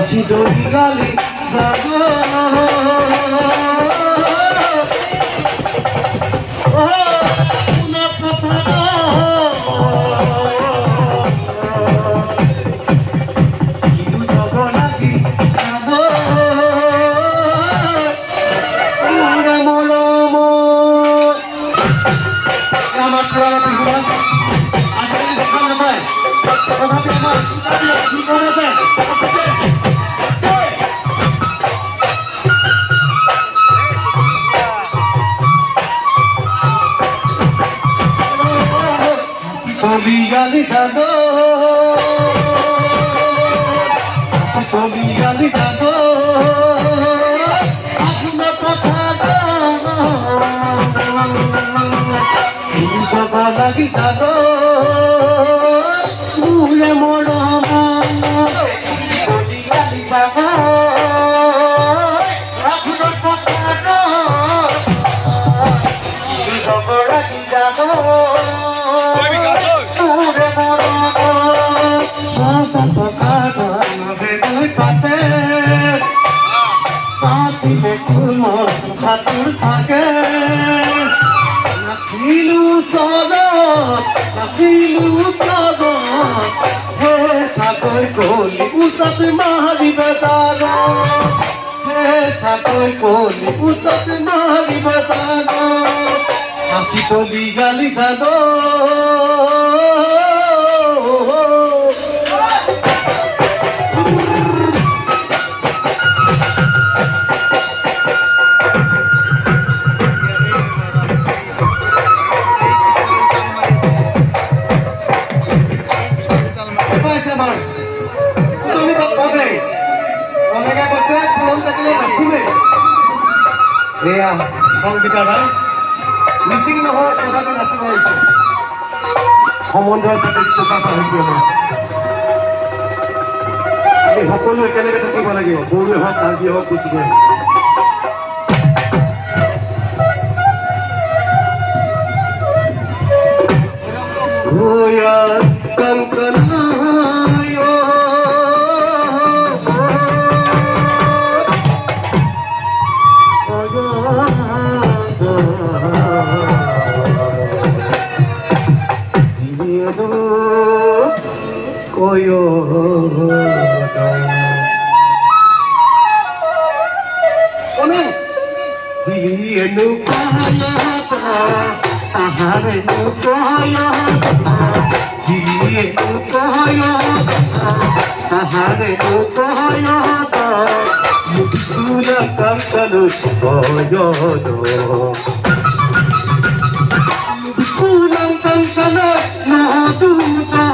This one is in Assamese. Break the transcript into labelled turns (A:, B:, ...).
A: হাসি তলি গালি জানো গালি জানো আপনার কথা সকা লাগি জানো মুলে মরম গালি জানো আপনার কথা সকা লাগি জানো খাতুর সাকে নাচিলু সদত হে সাগৈ কলি উচত মাৰিব জান হে সাগৈ কলি উচত মাৰিব জান হাসি তলি গালি জান এয়া সংগীতা নাই মিচিং নহয় কথাটো নাচিব আহিছে সম্বন্ধৰ প্ৰতি চোকা পাহৰি আমি সকলো একেলগে থাকিব লাগিব বড়োৱে হওক কাৰ্বি হওক বেছিকে Sulang kang kalat na duda